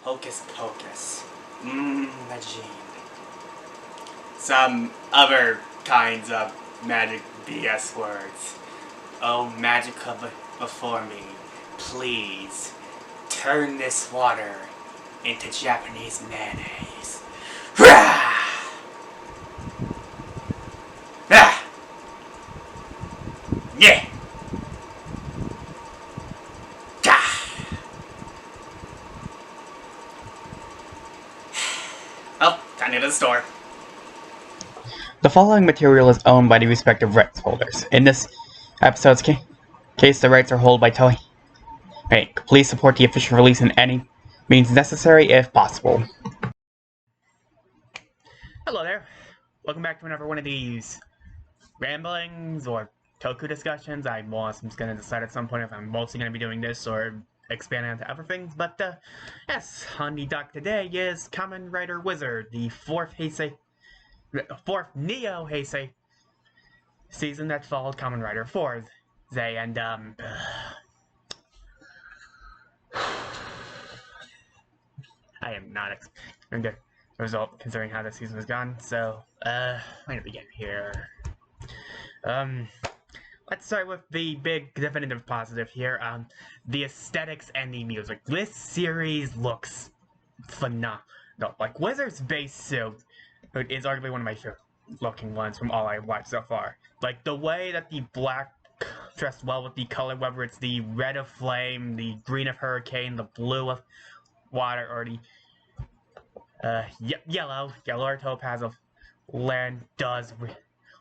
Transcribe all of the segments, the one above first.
Hocus pocus. Magine. Some other kinds of magic BS words. Oh, magic before me, please turn this water into Japanese mayonnaise. Yeah. Oh, time to go to the store. The following material is owned by the respective rights holders. In this episode's case, the rights are held by Toei. Hey, please support the official release in any means necessary if possible. Hello there. Welcome back to another one of these ramblings or toku discussions. I'm just going to decide at some point if I'm mostly going to be doing this or expanding into other things. But yes, on the dock today is Kamen RIder Wizard, the fourth Neo Heisei season that followed Kamen Rider 4. And I am not expecting the result considering how the season has gone. So I'm gonna begin here. Let's start with the big definitive positive here. The aesthetics and the music. This series looks phenomenal. Like Wizard's base suit is arguably one of my favorite looking ones from all I've watched so far. Like the way that the black dressed well with the color, whether it's the red of flame, the green of hurricane, the blue of water, or the yellow or topaz of land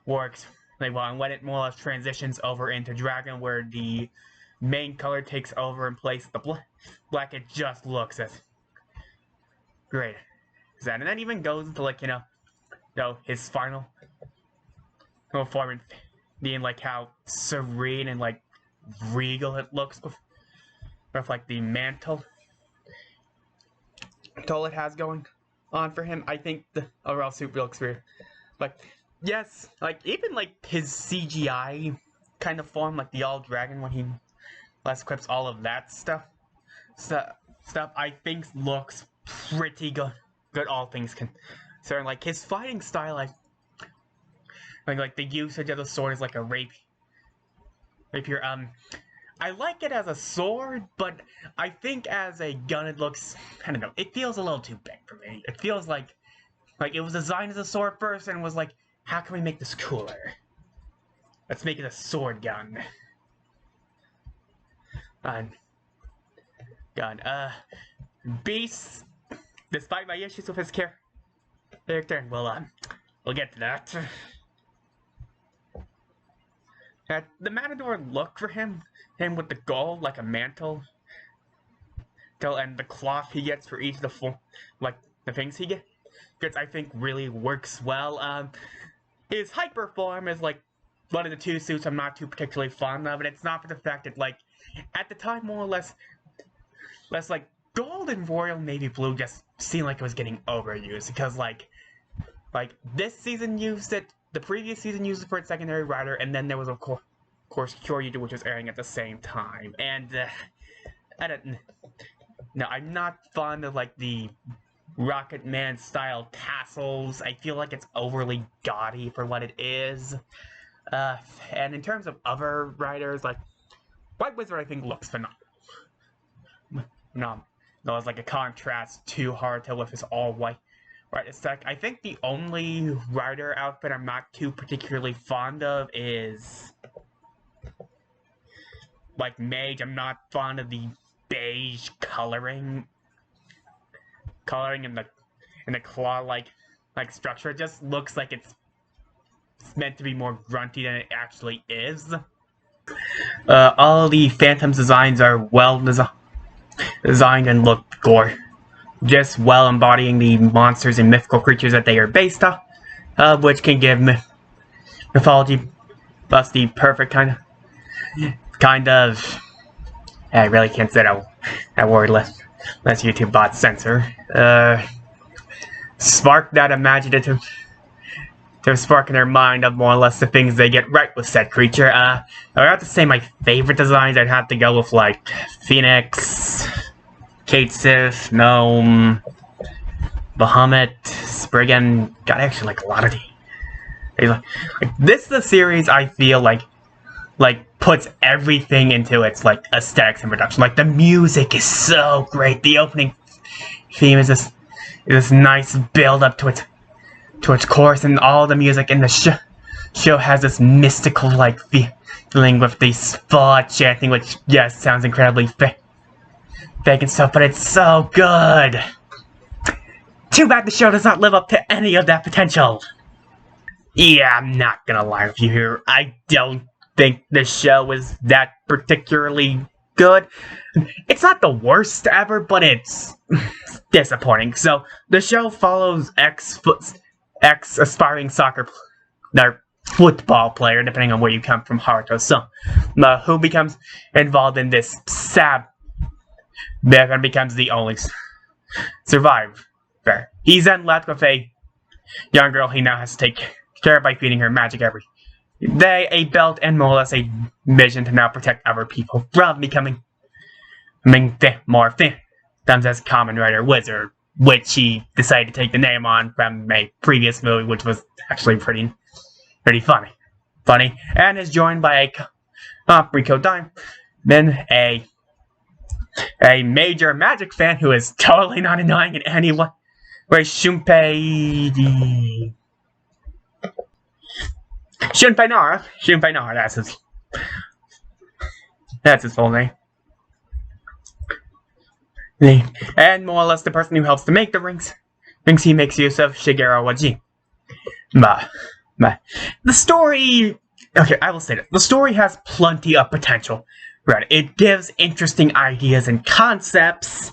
works really well. And when it more or less transitions over into dragon, where the main color takes over in place of the black, it just looks as great. And then even goes into like his final form and being like how serene and like regal it looks with like the mantle it has going on for him. I think the overall suit looks weird. Like yes, like even like his CGI kind of form, like the all dragon when he last clips all of that stuff I think looks pretty good all things considered. Like his fighting style, like the usage of the sword is like a rapier. I like it as a sword, but I think as a gun it looks, I don't know, it feels a little too big for me. It feels like it was designed as a sword first and was like, how can we make this cooler? Let's make it a sword gun. Beast, despite my issues with his character, we'll get to that. The Matador look for him with the gold, like a mantle, and the cloth he gets for each of the things he gets, I think really works well. His hyper form is like one of the two suits I'm not too particularly fond of, and it's not for the fact that like at the time more or less like gold and royal navy blue just seemed like it was getting overused because like this season used it. The previous season used it for its secondary rider, and then there was, of course, Kyoryu, which was airing at the same time. And, I'm not fond of, like, the Rocket Man-style tassels. I feel like it's overly gaudy for what it is. And in terms of other riders, like, White Wizard, I think, looks phenomenal. No, it's like a contrast to Haruto with his all-white. Right, aesthetic. I think the only rider outfit I'm not too particularly fond of is like Mage. I'm not fond of the beige coloring in the claw like structure. It just looks like it's meant to be more grunty than it actually is. All the Phantom's designs are well designed and look gore. Just well embodying the monsters and mythical creatures that they are based on, which can give mythology plus the perfect kind of. I really can't say that word less YouTube bot censor. Spark that imaginative spark in their mind of more or less the things they get right with said creature. I would have to say my favorite designs. I'd have to go with like Phoenix, Katesif, Gnome, Bahamut, Spriggan. God, I actually like a lot of these. Like, this is the series I feel like puts everything into its like aesthetics and production. Like the music is so great. The opening theme is this nice build up to its chorus, and all the music in the show has this mystical like feeling with the spa chanting, which yes sounds incredibly fake and stuff, but it's so good. Too bad the show does not live up to any of that potential. Yeah, I'm not gonna lie with you here. I don't think the show is that particularly good. It's not the worst ever, but it's disappointing. So the show follows ex aspiring football player, depending on where you come from, Haruto, so who becomes involved in this and becomes the only survivor. He's then left with a young girl he now has to take care of by feeding her magic every day, a belt, and more or less a mission to now protect other people from becoming more famous as Kamen RIder Wizard, which he decided to take the name on from a previous movie, which was actually pretty funny, and is joined by a Rico Diamond, a major magic fan who is totally not annoying in any way. Where Shunpei Nara, that's his full name. And more or less the person who helps to make the rings he makes use of, Shigeru Wajin. The story, okay, I will say that the story has plenty of potential. Right, it gives interesting ideas and concepts.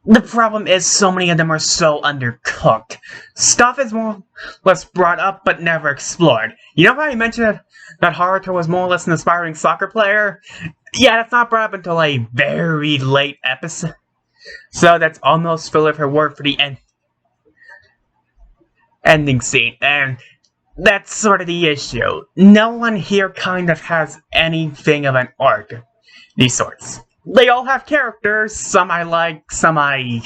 The problem is so many of them are so undercooked. Stuff is more or less brought up but never explored. You know how I mentioned that Haruto was more or less an aspiring soccer player? Yeah, that's not brought up until a very late episode. So that's almost filler for word for the ending scene. And that's sort of the issue. No one here kind of has anything of an arc. These sorts. They all have characters, some I like, some I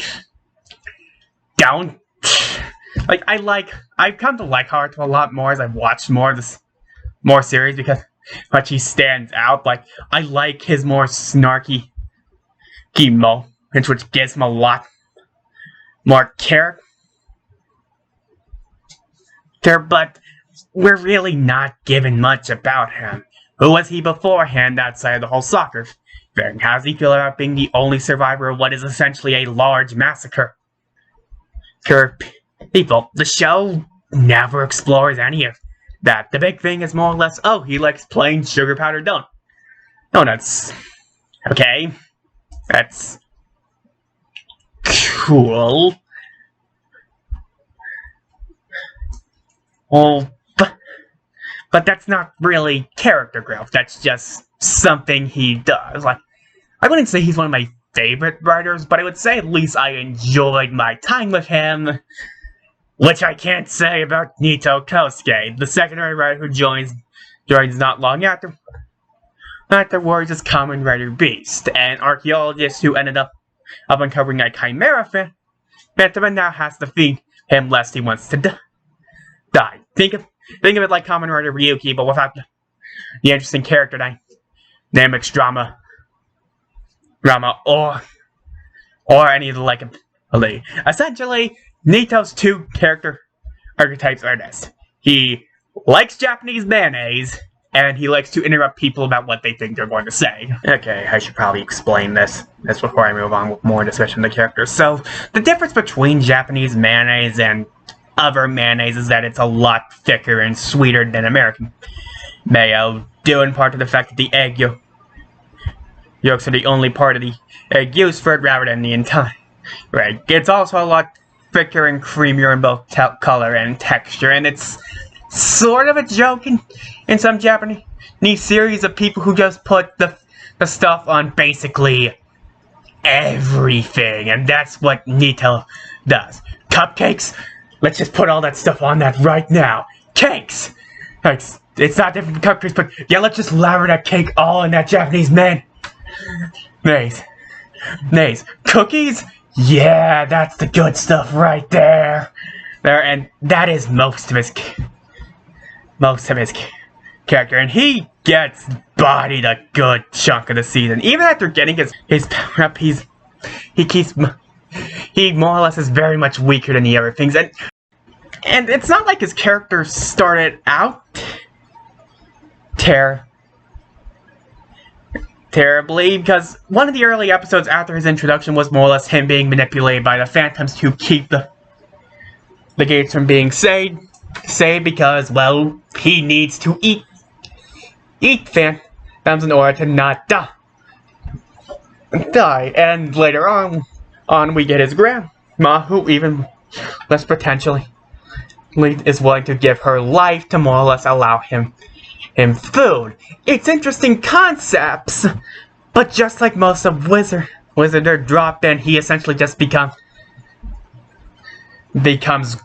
don't. I've come to like Haruto a lot more as I've watched more series because he stands out. Like, I like his more snarky moments, which gives him a lot more character, but we're really not given much about him. Who was he beforehand outside of the whole soccer thing? How does he feel about being the only survivor of what is essentially a large massacre? People, the show never explores any of that. The big thing is more or less, oh, he likes plain sugar powdered donuts. Okay. That's cool. Well, but that's not really character growth. That's just something he does. Like, I wouldn't say he's one of my favorite writers, but I would say at least I enjoyed my time with him, which I can't say about Nito Kosuke, the secondary writer who joins not long afterwards as Kamen Rider Beast, an archaeologist who ended up uncovering a chimera phantom and now has to feed him lest he wants to die. Think of it like Kamen Rider Ryuki, but without the interesting character dynamics, drama, or any of the like. Essentially, Nito's two character archetypes are this: he likes Japanese mayonnaise, and he likes to interrupt people about what they think they're going to say. Okay, I should probably explain this before I move on with more discussion of the characters. So, the difference between Japanese mayonnaise and other mayonnaise is that it's a lot thicker and sweeter than American mayo, due in part to the fact that the egg yolks are the only part of the egg used for it rather than the entire. Right. It's also a lot thicker and creamier in both color and texture, and it's sort of a joke in some Japanese series of people who just put the stuff on basically everything, and that's what Nito does. Cupcakes? Let's just put all that stuff on that right now. Cakes! It's not different from cupcakes, but yeah, let's just lather that cake all in that Japanese mayonnaise. Mayonnaise. Cookies? Yeah, that's the good stuff right there. And that is most of his character, and he gets bodied a good chunk of the season. Even after getting his power up, he more or less is very much weaker than the other things, and it's not like his character started out terribly, because one of the early episodes after his introduction was more or less him being manipulated by the Phantoms to keep the gates from being saved because, well, he needs to eat Phantoms in order to not die. And later on we get his grandma, who even less potentially is willing to give her life to more or less allow him food. It's interesting concepts, but just like most of Wizard are dropped, and he essentially just becomes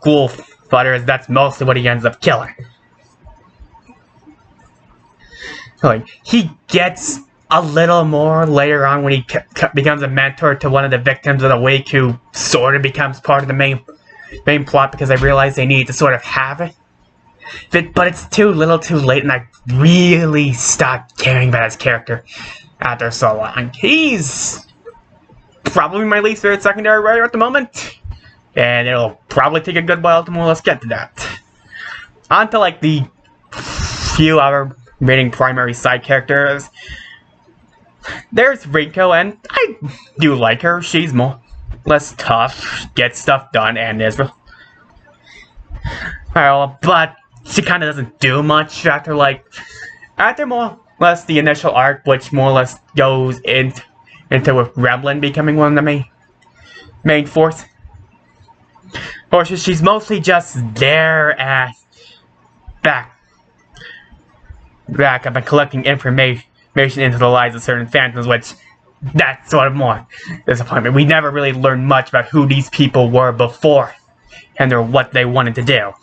ghoul fodder, as that's mostly what he ends up killing. Like, he gets a little more later on when he becomes a mentor to one of the victims of the week, who sort of becomes part of the main plot because they realize they need to sort of have it. But it's too little too late, and I really stopped caring about his character after so long. He's probably my least favorite secondary writer at the moment, and it'll probably take a good while to more or less get to that. On to, like, the few other remaining primary side characters. There's Rinko, and I do like her. She's more or less tough, gets stuff done, and is but she kind of doesn't do much after more or less the initial arc, which more or less goes into with Gremlin becoming one of the main forces. She's mostly just there as backup and collecting information into the lives of certain Phantoms, which that's sort of more disappointment. We never really learned much about who these people were before and or what they wanted to do.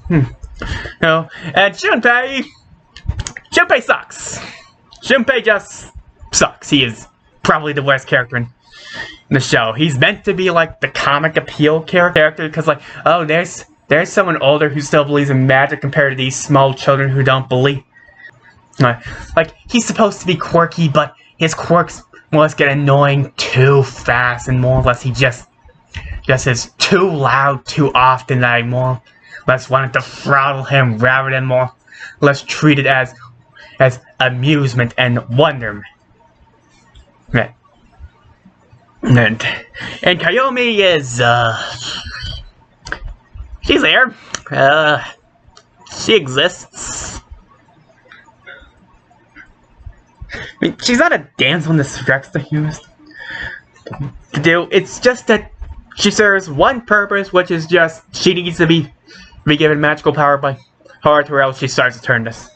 And Junpei sucks. Junpei just sucks. He is probably the worst character in the show. He's meant to be like the comic appeal character, because like, oh, there's someone older who still believes in magic compared to these small children who don't believe. Like, he's supposed to be quirky, but his quirks more or less get annoying too fast, and more or less he just is too loud too often that I more or less wanted to throttle him rather than more or less treat it as amusement and wonderment. And Kayomi is, she's there. She exists. I mean, she's not a damsel in distress that he used to do. It's just that she serves one purpose, which is just she needs to be given magical power by Haruto, or else she starts to turn this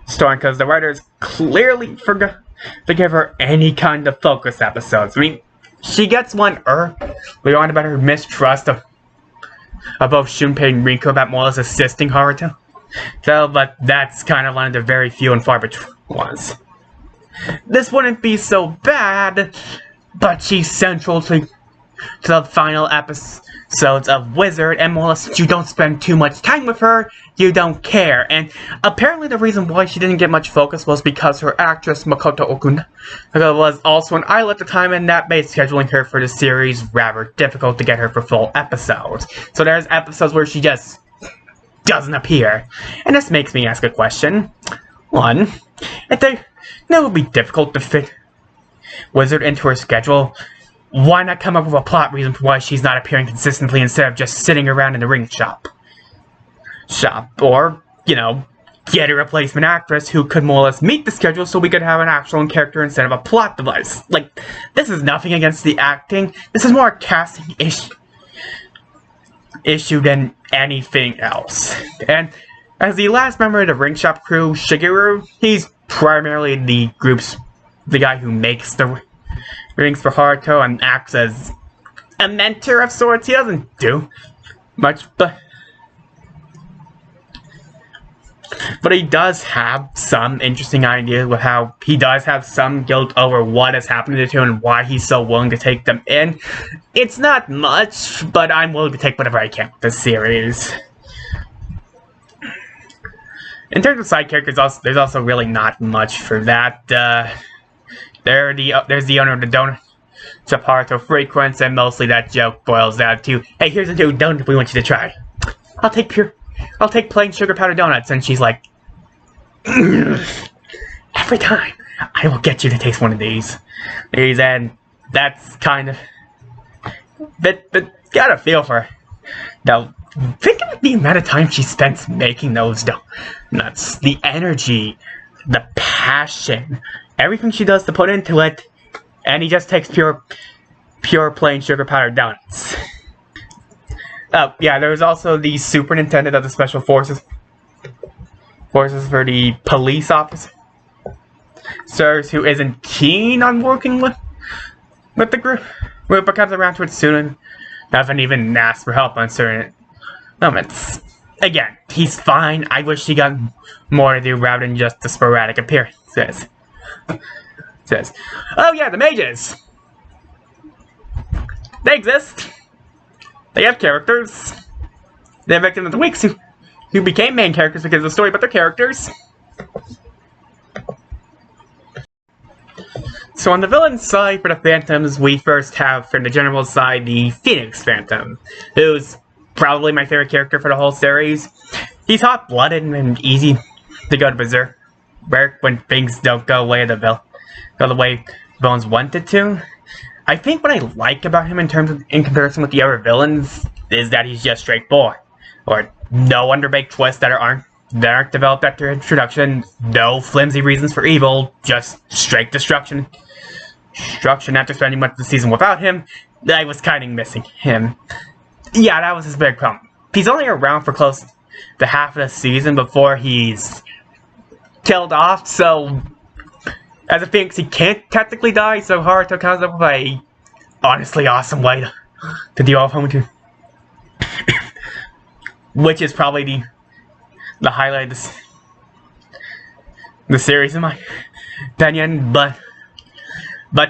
story, because the writers clearly forgot to give her any kind of focus episodes. I mean, she gets one early on about her mistrust of both Junpei and Rinko about more or less assisting Haruto. So, but that's kind of one of the very few and far between ones. This wouldn't be so bad, but she's central to the final episodes of Wizard, and more or less you don't spend too much time with her, you don't care. And apparently the reason why she didn't get much focus was because her actress Makoto Okuna was also an idol at the time, and that made scheduling her for the series rather difficult to get her for full episodes. So there's episodes where she just doesn't appear. And this makes me ask a question. One, if it would be difficult to fit Wizard into her schedule, why not come up with a plot reason for why she's not appearing consistently instead of just sitting around in the ring shop? Or, you know, get a replacement actress who could more or less meet the schedule so we could have an actual character instead of a plot device. Like, this is nothing against the acting. This is more a casting issue than anything else. And as the last member of the ring shop crew, Shigeru, he's primarily the guy who makes the rings for Haruto and acts as a mentor of sorts. He doesn't do much, But he does have some interesting ideas with how he does have some guilt over what has happened to the two and why he's so willing to take them in. It's not much, but I'm willing to take whatever I can with this series. In terms of side characters, there's also really not much for that. There's the owner of the donut, Chaparro frequents, and mostly that joke boils down to, hey, here's a new donut we want you to try. I'll take plain sugar powdered donuts, and she's like, every time I will get you to taste one of these. And that's kind of, but gotta feel for her. Now, think of the amount of time she spends making those donuts, the energy, the passion, everything she does to put into it, and he just takes pure plain sugar powdered donuts. Oh, yeah, there was also the superintendent of the special forces for the police officers who isn't keen on working with the group, but comes around to it soon and doesn't even ask for help on certain moments. Again, he's fine. I wish he got more to do rather than just the sporadic appearances. Oh yeah, the mages! They exist. They have characters. They're victims of the weeks who became main characters because of the story, but they're characters. So on the villain side for the Phantoms, we first have, from the general side, the Phoenix Phantom, who's probably my favorite character for the whole series. He's hot-blooded and easy to go to berserk when things don't go the way villains wanted to. I think what I like about him in comparison with the other villains is that he's just straightforward, or no underbaked twists that aren't developed after introduction, no flimsy reasons for evil, just straight destruction. After spending much of the season without him, I was kind of missing him. Yeah, that was his big problem. He's only around for close to half of the season before he's killed off, so as a Phoenix, he can't technically die, so Haruto comes up with a honestly awesome way to deal with him too. Which is probably the highlight of the series in my opinion, but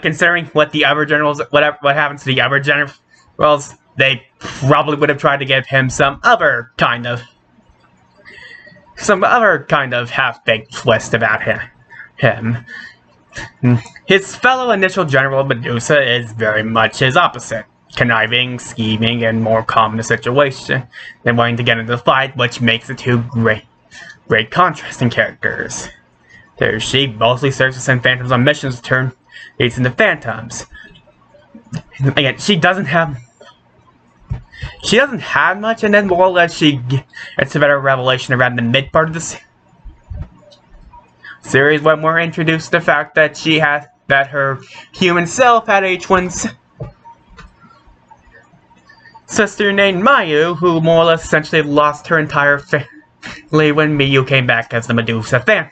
considering what the other generals, what happens to the other generals, they probably would have tried to give him some other kind of half-baked twist about him. His fellow initial general Medusa is very much his opposite. Conniving, scheming, and more calm in the situation than wanting to get into the fight, which makes the two great contrasting characters. She mostly serves to send Phantoms on missions to turn these into Phantoms. Again, she doesn't have much, and then more or less it's a better revelation around the mid part of the series when we're introduced to the fact that that her human self had a twin sister named Mayu, who more or less essentially lost her entire family when Miyu came back as the Medusa fan.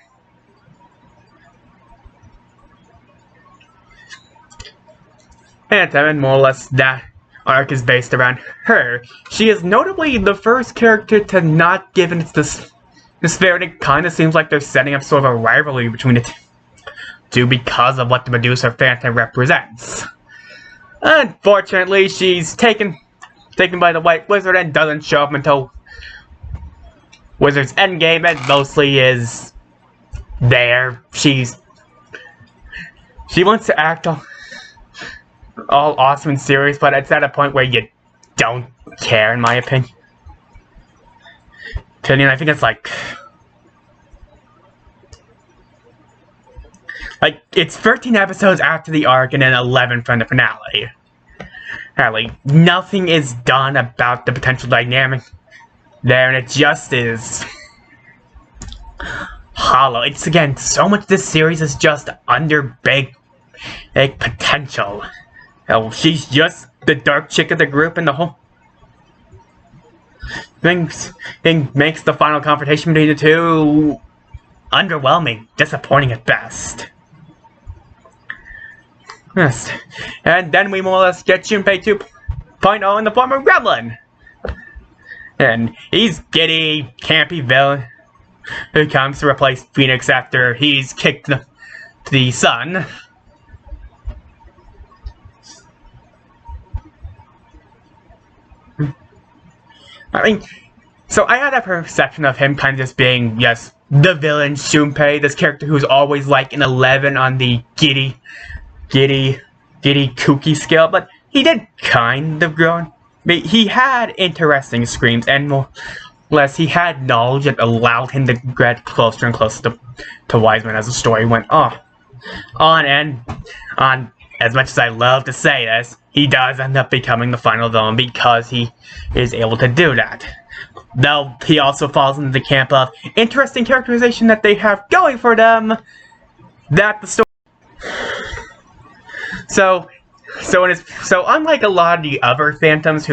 And more or less that arc is based around her. She is notably the first character to not give in this spirit. It kind of seems like they're setting up sort of a rivalry between the two because of what the Medusa Phantom represents. Unfortunately, she's taken by the White Wizard and doesn't show up until Wizard's Endgame, and mostly is there. She wants to act all awesome and serious, but it's at a point where you don't care, in my opinion. I think it's like it's 13 episodes after the arc and then 11 from the finale. Nothing is done about the potential dynamic there, and it just is hollow. It's, again, so much this series is just underbaked potential. She's just the dark chick of the group, and the whole thing makes the final confrontation between the two underwhelming, disappointing at best. Yes. And then we more or less get Junpei 2.0 in the form of Gremlin. And he's giddy, campy villain who comes to replace Phoenix after he's kicked the sun. I mean, so I had that perception of him kind of just being, yes, the villain Shunpei, this character who's always like an 11 on the giddy kooky scale, but he did kind of grow. He had interesting screams, and more or less he had knowledge that allowed him to get closer and closer to Wiseman as the story went on. As much as I love to say this, he does end up becoming the final villain because he is able to do that. Though he also falls into the camp of interesting characterization that they have going for them, that the story. So unlike a lot of the other Phantoms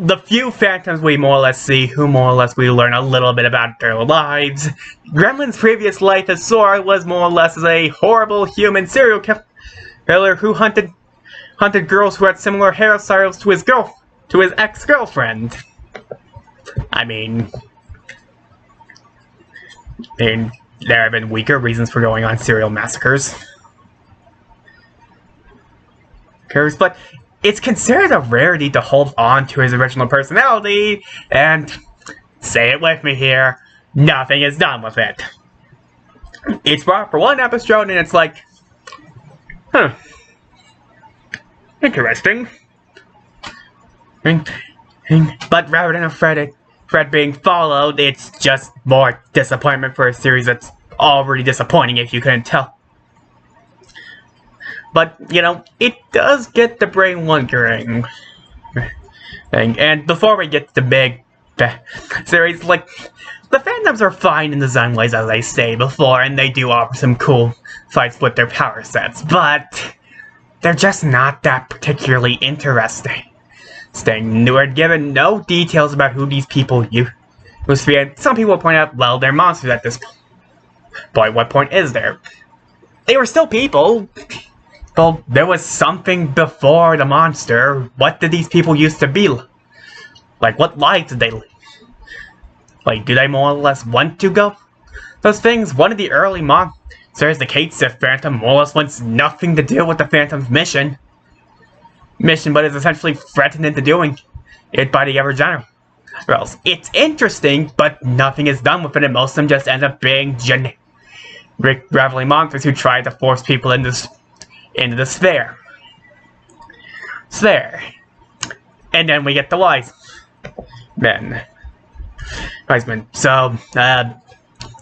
the few Phantoms we more or less see, who more or less we learn a little bit about their lives, Gremlin's previous life as Sora was more or less as a horrible human serial killer who hunted girls who had similar hairstyles to his ex-girlfriend. I mean, there have been weaker reasons for going on serial massacres. But it's considered a rarity to hold on to his original personality, and say it with me here, nothing is done with it. It's brought for one episode, and it's like, interesting. But rather than a Fred being followed, it's just more disappointment for a series that's already disappointing if you couldn't tell. But, you know, it does get the brain wondering. And before we get to the big series, like, the Phantoms are fine in design ways, as I say before, and they do offer some cool fights with their power sets, but they're just not that particularly interesting. We're given no details about who these people used to be, and some people point out, well, they're monsters at this point. What point is there? They were still people. Well, there was something before the monster. What did these people used to be? Like, what lives did they live? Like, do they more or less want to go? Those things, one of the early monsters, the Kate Sith Phantom, more or less wants nothing to do with the Phantom's mission, but is essentially threatened into doing it by the Ever-Generals. It's interesting, but nothing is done with it, and most of them just end up being generic gravelly monsters who try to force people into the sphere. And then we get the Wiseman. So,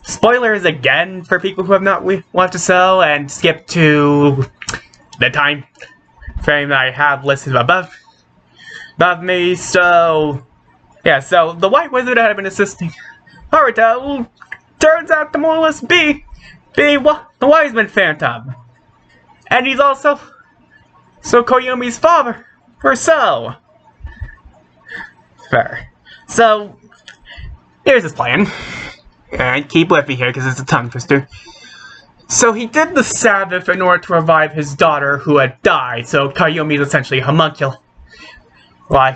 spoilers again for people who have not watched the show, and skip to the time frame that I have listed above me. So, yeah, so the White Wizard had been assisting Haruto turns out to more or less be the Wiseman Phantom. And he's also Koyomi's father, or so. Fair. So, here's his plan. And keep with me here, because it's a tongue twister. So he did the Sabbath in order to revive his daughter, who had died. So Koyomi is essentially a homunculus,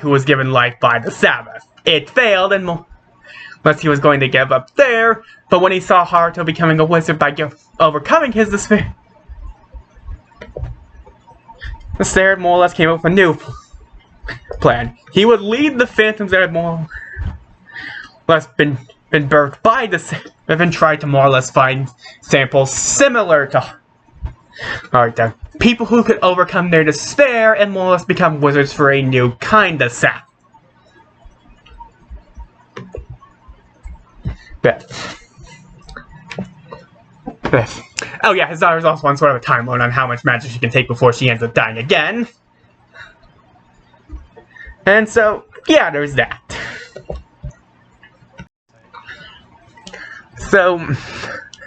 who was given life by the Sabbath. It failed, and unless he was going to give up there. But when he saw Haruto becoming a wizard by overcoming his despair, the Sarah more or less came up with a new plan. He would lead the Phantoms that had more or less been birthed by the Sarah, and tried to more or less find samples similar to Haruto. People who could overcome their despair and more or less become wizards for a new kind of sap. Beth. Oh yeah, his daughter's also on sort of a time limit on how much magic she can take before she ends up dying again. And so, yeah, there's that. So,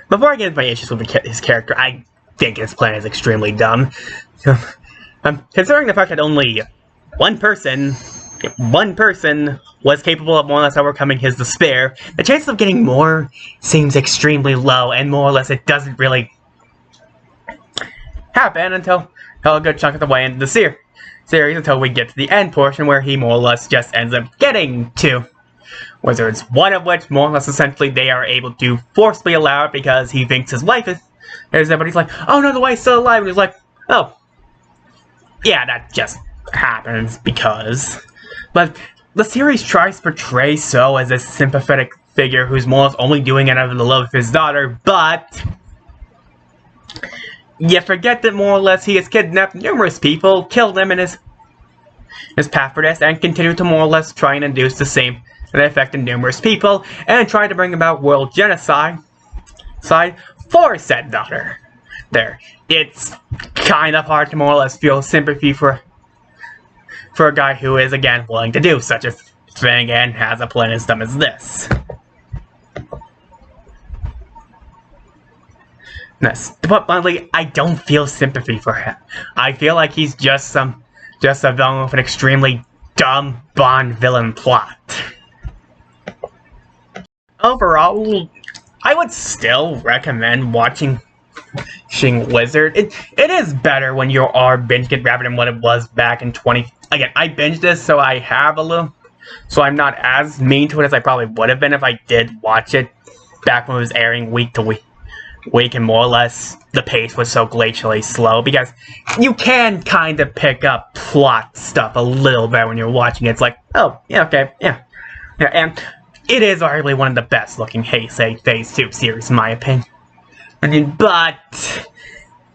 before I get into my issues with his character, I think his plan is extremely dumb. Considering the fact that only one person was capable of more or less overcoming his despair, the chances of getting more seems extremely low, and more or less it doesn't really happen until a good chunk of the way into the series, until we get to the end portion where he more or less just ends up getting to wizards. One of which, more or less essentially, they are able to forcibly allow it because he thinks his wife is there, but he's like, oh no, the wife's still alive, and he's like, oh, yeah, that just happens because. But the series tries to portray So as a sympathetic figure who's more or less only doing it out of the love of his daughter, but you forget that more or less he has kidnapped numerous people, killed them in his path for this, and continued to more or less try and induce the same effect in numerous people, and try to bring about world genocide for said daughter. There. It's kind of hard to more or less feel sympathy for a guy who is, again, willing to do such a thing and has a plan as dumb as this. To put bluntly, I don't feel sympathy for him. I feel like he's just a villain with an extremely dumb Bond villain plot. Overall, I would still recommend watching Wizard. It is better when you are binging it rather than what it was back in 20... Again, I binged this, so I have a little... So I'm not as mean to it as I probably would have been if I did watch it back when it was airing week to week, and more or less the pace was so glacially slow, because you can kind of pick up plot stuff a little bit when you're watching it. It's like, oh, yeah, okay, yeah, and it is arguably one of the best looking Heisei Phase 2 series, in my opinion. But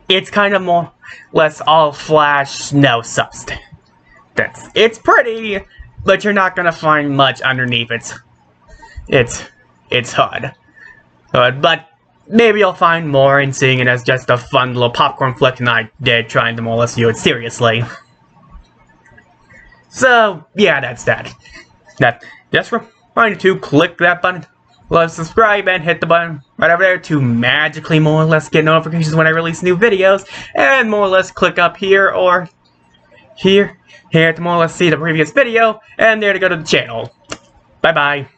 it's kind of more or less all flash, no substance. It's pretty, but you're not gonna find much underneath its HUD. But maybe you'll find more in seeing it as just a fun little popcorn flick than I did trying to more or less view it seriously. So, yeah, that's that. Just reminder to click that button, love, subscribe, and hit the button right over there to magically more or less get notifications when I release new videos, and more or less click up here or here to more or less see the previous video, and there to go to the channel. Bye-bye.